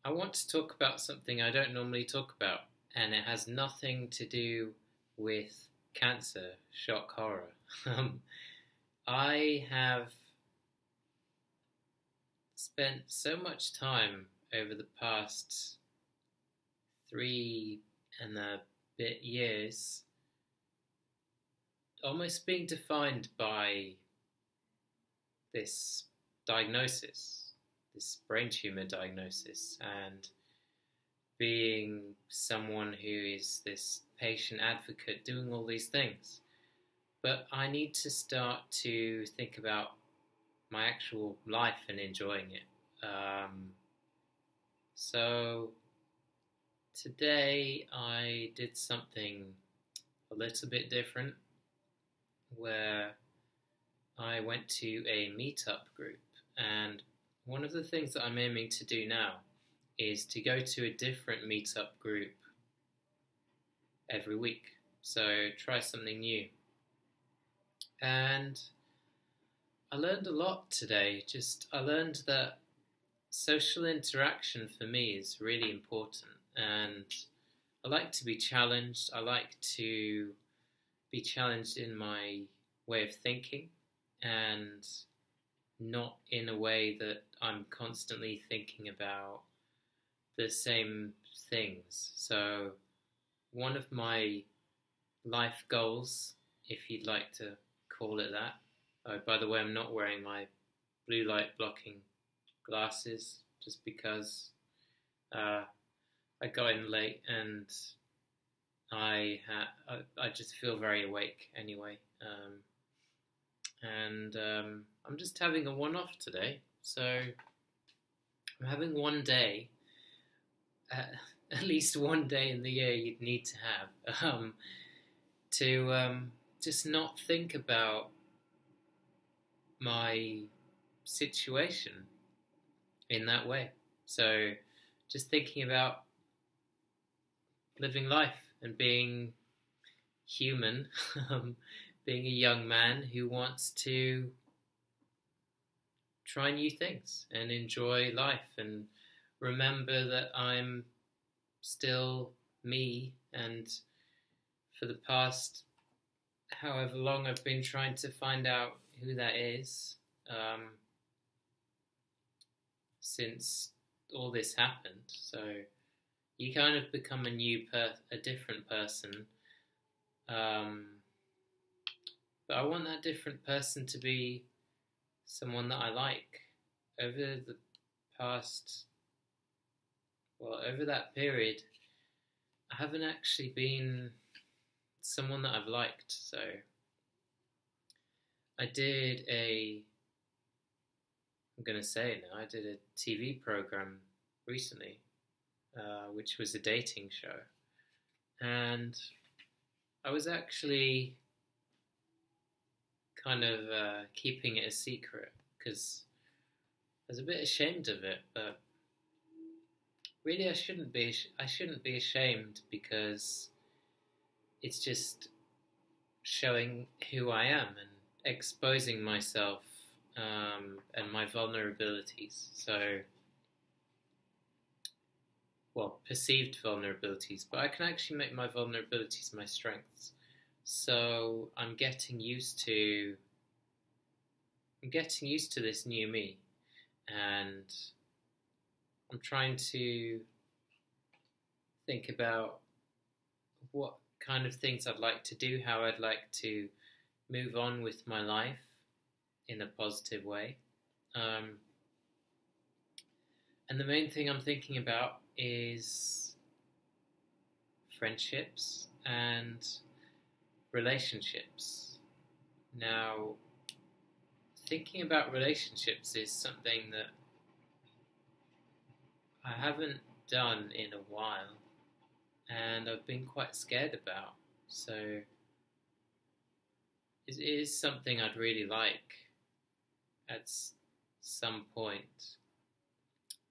I want to talk about something I don't normally talk about, and it has nothing to do with cancer, shock horror. Um, I have spent so much time over the past 3 and a bit years almost being defined by this diagnosis, this brain tumor diagnosis, and being someone who is this patient advocate doing all these things. But I need to start to think about my actual life and enjoying it. So today I did something a little bit different where I went to a meetup group, and one of the things that I'm aiming to do now is to go to a different meetup group every week. So try something new. And I learned a lot today. I learned that social interaction for me is really important, and I like to be challenged. I like to be challenged in my way of thinking, and not in a way that I'm constantly thinking about the same things. So one of my life goals, if you'd like to call it that, by the way, I'm not wearing my blue light blocking glasses just because I got in late, and I just feel very awake anyway. I'm just having a one-off today, so I'm having one day, at least one day in the year you'd need to have, to just not think about my situation in that way. So just thinking about living life and being human, being a young man who wants to try new things and enjoy life and remember that I'm still me, and for the past however long I've been trying to find out who that is, since all this happened. So you kind of become a different person. But I want that different person to be someone that I like. Over the past, over that period, I haven't actually been someone that I've liked. So I did I'm going to say it now, I did a TV program recently, which was a dating show. And I was actually kind of keeping it a secret because I was a bit ashamed of it, but really I shouldn't be ashamed, because it's just showing who I am and exposing myself, and my vulnerabilities. So, perceived vulnerabilities, but I can actually make my vulnerabilities my strengths. So I'm getting used to this new me, and I'm trying to think about what kind of things I'd like to do, how I'd like to move on with my life in a positive way. And the main thing I'm thinking about is friendships and relationships. Now, thinking about relationships is something that I haven't done in a while, and I've been quite scared about. So it is something I'd really like at some point,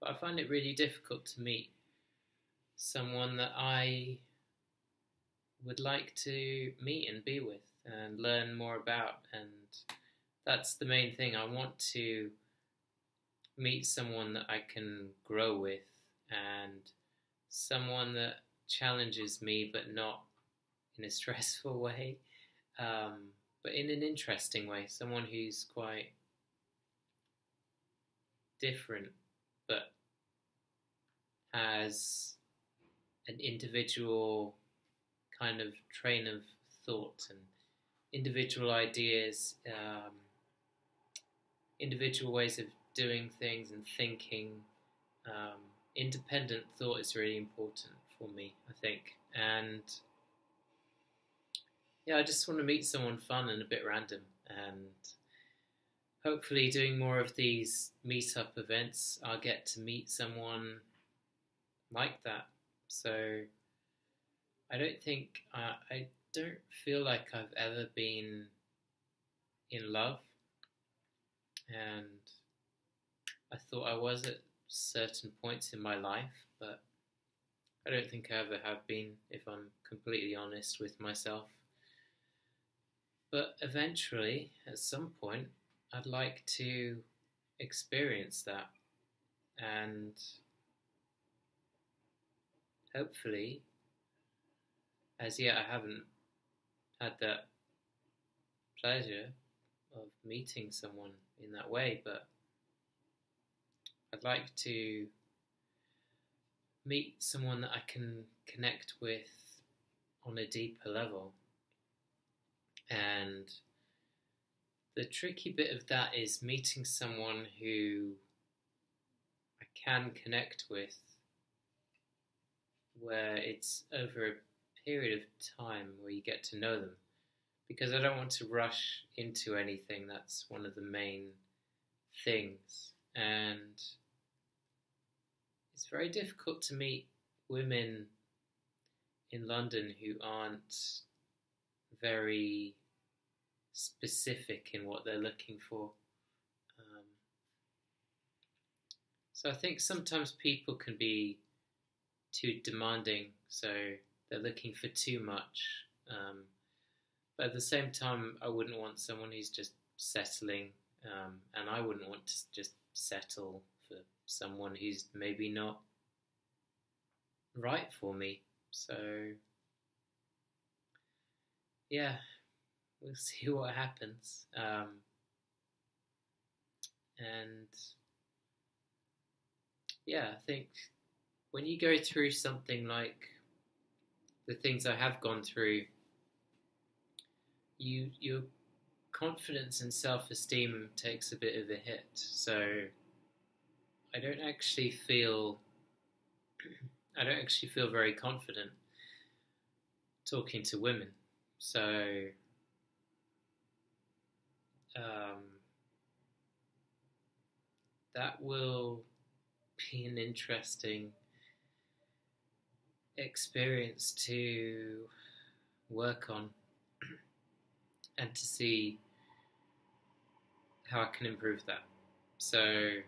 but I find it really difficult to meet someone that I would like to meet and be with and learn more about. And that's the main thing. I want to meet someone that I can grow with and someone that challenges me, but not in a stressful way, but in an interesting way. Someone who's quite different, but has an individual kind of train of thought and individual ideas, individual ways of doing things and thinking. Independent thought is really important for me, I think. And yeah, I just want to meet someone fun and a bit random. And hopefully, doing more of these meetup events, I'll get to meet someone like that. So I don't feel like I've ever been in love, and I thought I was at certain points in my life, but I don't think I ever have been, if I'm completely honest with myself. But eventually, at some point, I'd like to experience that, and hopefully, as yet I haven't had that pleasure of meeting someone in that way, but I'd like to meet someone that I can connect with on a deeper level. And the tricky bit of that is meeting someone who I can connect with, where it's over a period of time where you get to know them. Because I don't want to rush into anything. That's one of the main things. And it's very difficult to meet women in London who aren't very specific in what they're looking for. So I think sometimes people can be too demanding, so they're looking for too much. But at the same time, I wouldn't want someone who's just settling, and I wouldn't want to just settle for someone who's maybe not right for me. So, yeah, we'll see what happens. And yeah, I think when you go through something like the things I have gone through, your confidence and self-esteem takes a bit of a hit. So I don't actually feel very confident talking to women. So that will be an interesting experience to work on and to see how I can improve that. So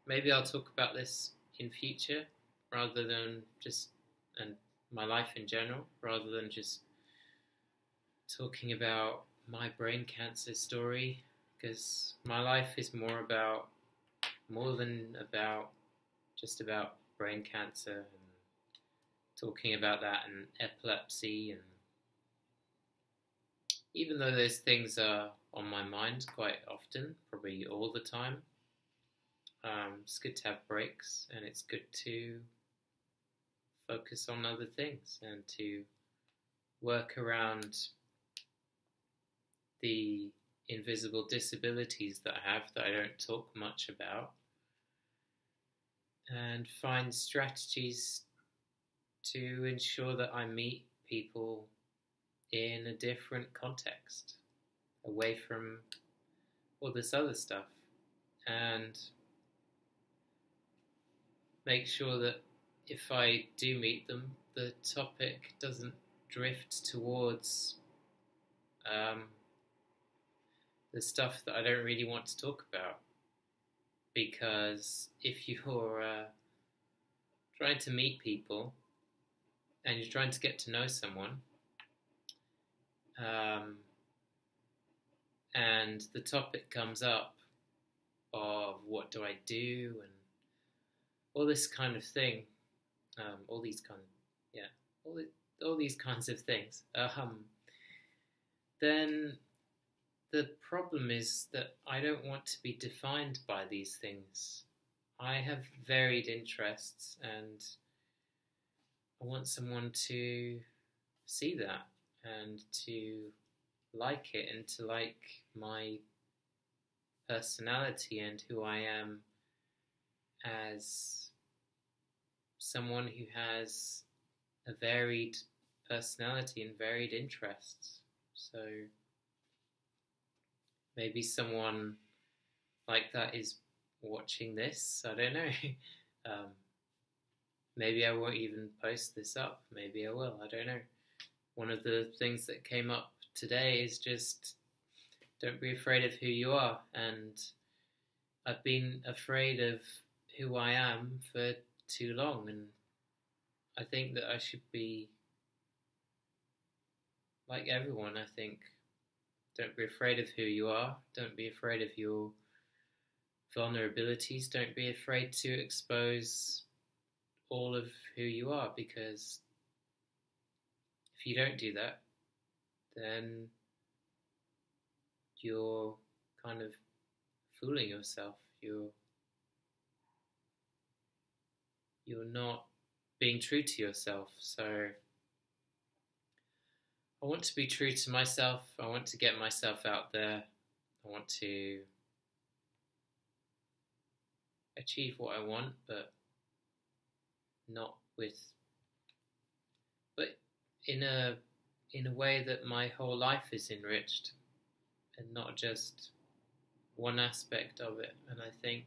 maybe I'll talk about this in future rather than just, and my life in general, rather than just talking about my brain cancer story, because my life is more than just about brain cancer and talking about that and epilepsy. And even though those things are on my mind quite often, probably all the time, it's good to have breaks, and it's good to focus on other things and to work around the invisible disabilities that I have that I don't talk much about, and find strategies to ensure that I meet people in a different context, away from all this other stuff, and make sure that if I do meet them, the topic doesn't drift towards the stuff that I don't really want to talk about. Because if you're trying to meet people and you're trying to get to know someone, and the topic comes up of what do I do and all this kind of thing, all these kind of, yeah, all these kinds of things, then the problem is that I don't want to be defined by these things. I have varied interests, and I want someone to see that and to like it and to like my personality and who I am as someone who has a varied personality and varied interests. So maybe someone like that is watching this. I don't know. Maybe I won't even post this up. Maybe I will. I don't know. One of the things that came up today is just don't be afraid of who you are. And I've been afraid of who I am for too long. And I think that I should be like everyone. I think don't be afraid of who you are. Don't be afraid of your vulnerabilities. Don't be afraid to expose all of who you are, because if you don't do that, then you're kind of fooling yourself. You're not being true to yourself. So I want to be true to myself. I want to get myself out there. I want to achieve what I want, but in a way that my whole life is enriched and not just one aspect of it. And I think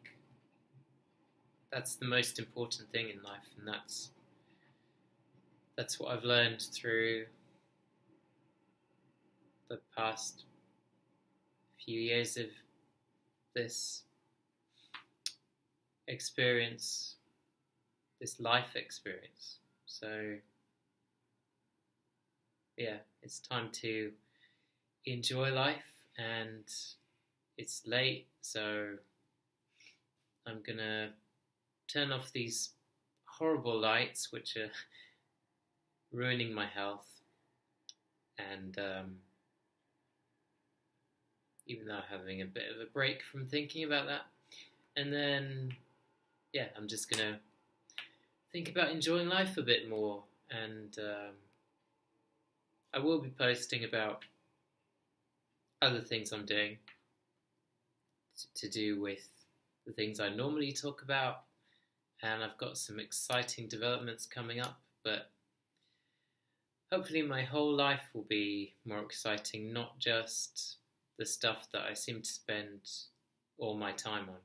that's the most important thing in life, and that's what I've learned through the past few years of this experience, this life experience. So yeah, it's time to enjoy life, and it's late, so I'm gonna turn off these horrible lights which are ruining my health, and even though I'm having a bit of a break from thinking about that, and then yeah, I'm just gonna think about enjoying life a bit more, and I will be posting about other things I'm doing to do with the things I normally talk about, and I've got some exciting developments coming up, but hopefully my whole life will be more exciting, not just the stuff that I seem to spend all my time on.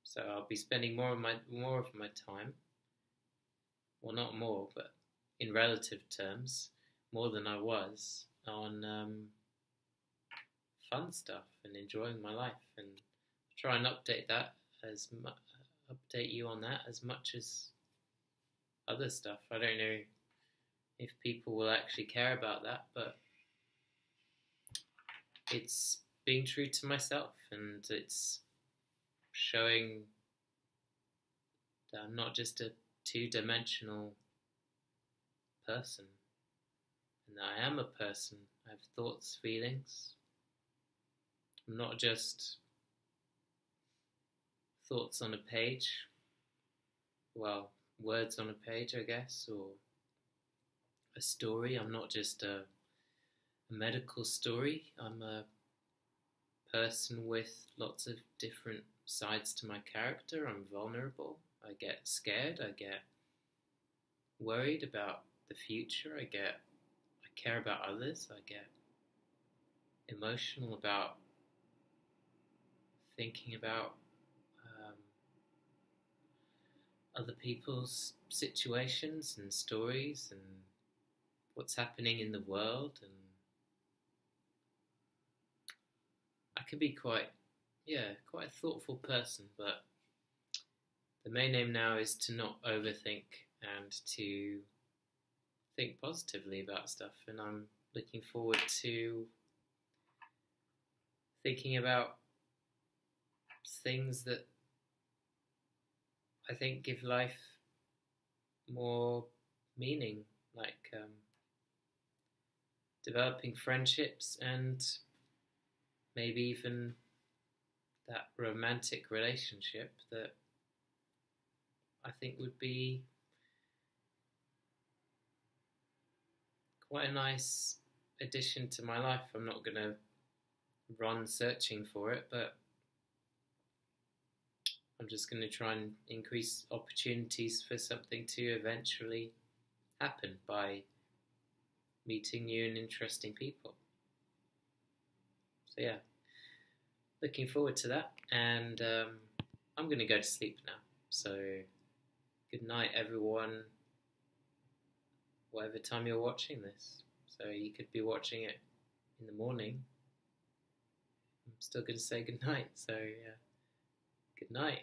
So I'll be spending more of my time, well, not more, but in relative terms, more than I was, on fun stuff and enjoying my life, and try and update you on that as much as other stuff. I don't know if people will actually care about that, but it's being true to myself, and it's showing that I'm not just a two-dimensional person, and that I am a person. I have thoughts, feelings. I'm not just thoughts on a page, well, words on a page, I guess, or a story. I'm not just a medical story. I'm a person with lots of different sides to my character. I'm vulnerable. I get scared. I get worried about the future. I care about others. I get emotional about thinking about other people's situations and stories and what's happening in the world, and I can be quite a thoughtful person, but the main aim now is to not overthink and to think positively about stuff, and I'm looking forward to thinking about things that I think give life more meaning, like developing friendships and maybe even that romantic relationship that I think would be quite a nice addition to my life. I'm not going to run searching for it, but I'm just going to try and increase opportunities for something to eventually happen by meeting new and interesting people. So, yeah, looking forward to that. And I'm going to go to sleep now. So, good night, everyone, whatever time you're watching this. So, you could be watching it in the morning. I'm still going to say good night. So, yeah, good night.